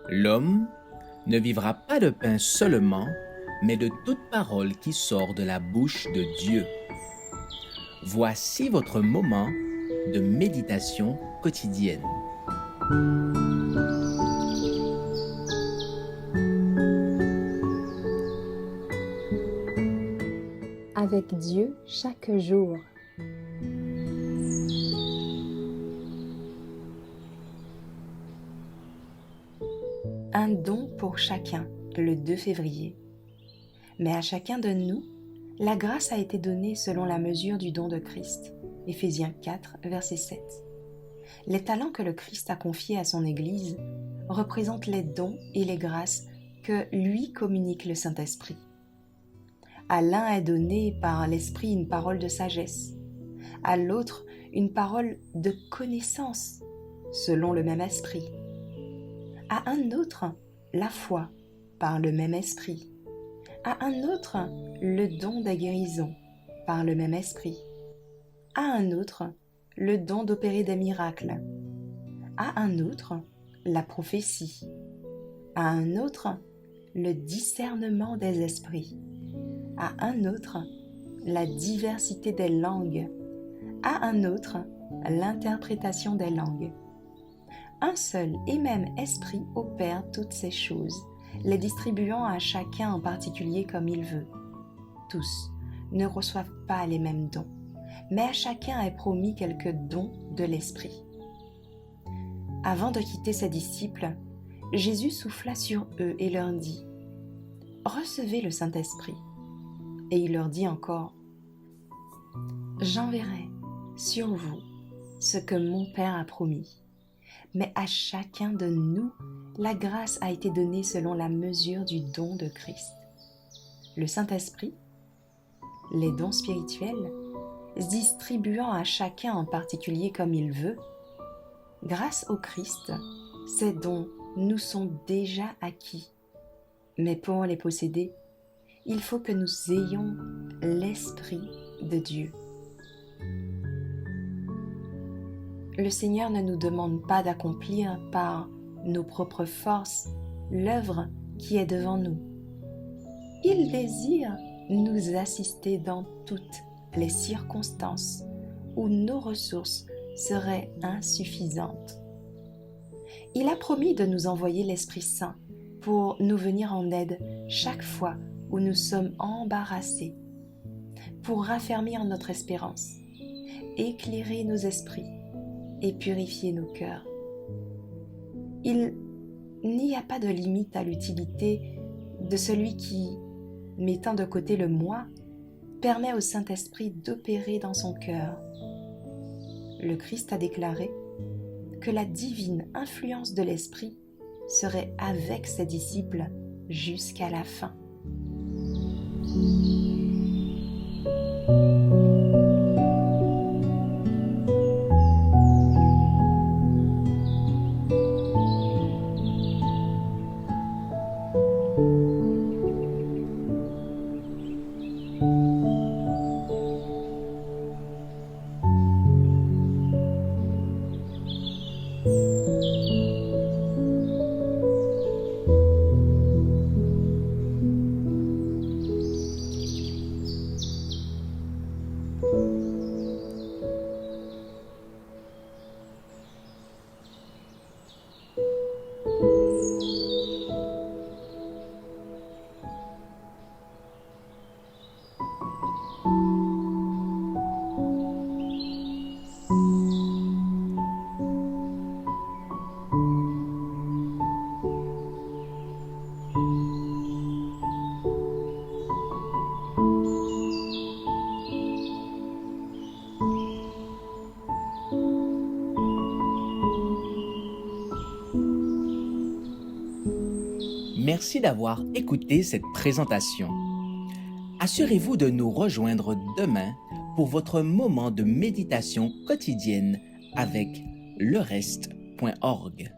L'homme ne vivra pas de pain seulement, mais de toute parole qui sort de la bouche de Dieu. Voici votre moment de méditation quotidienne. Avec Dieu chaque jour. Un don pour chacun, le 2 février. Mais à chacun de nous, la grâce a été donnée selon la mesure du don de Christ. Éphésiens 4, verset 7. Les talents que le Christ a confiés à son Église représentent les dons et les grâces que lui communique le Saint-Esprit. À l'un est donné par l'Esprit une parole de sagesse, à l'autre une parole de connaissance, selon le même Esprit. À un autre, la foi, par le même Esprit. À un autre, le don de guérison, par le même Esprit. À un autre, le don d'opérer des miracles. À un autre, la prophétie. À un autre, le discernement des esprits. À un autre, la diversité des langues. À un autre, l'interprétation des langues. Un seul et même esprit opère toutes ces choses, les distribuant à chacun en particulier comme il veut. Tous ne reçoivent pas les mêmes dons, mais à chacun est promis quelques dons de l'esprit. Avant de quitter ses disciples, Jésus souffla sur eux et leur dit « Recevez le Saint-Esprit ». Et il leur dit encore « J'enverrai sur vous ce que mon Père a promis. » Mais à chacun de nous, la grâce a été donnée selon la mesure du don de Christ. Le Saint-Esprit, les dons spirituels, distribuant à chacun en particulier comme il veut, grâce au Christ, ces dons nous sont déjà acquis. Mais pour les posséder, il faut que nous ayons l'Esprit de Dieu. Le Seigneur ne nous demande pas d'accomplir par nos propres forces l'œuvre qui est devant nous. Il désire nous assister dans toutes les circonstances où nos ressources seraient insuffisantes. Il a promis de nous envoyer l'Esprit Saint pour nous venir en aide chaque fois où nous sommes embarrassés, pour raffermir notre espérance, éclairer nos esprits et purifier nos cœurs. Il n'y a pas de limite à l'utilité de celui qui, mettant de côté le moi, permet au Saint-Esprit d'opérer dans son cœur. Le Christ a déclaré que la divine influence de l'Esprit serait avec ses disciples jusqu'à la fin. Merci d'avoir écouté cette présentation. Assurez-vous de nous rejoindre demain pour votre moment de méditation quotidienne avec lereste.org.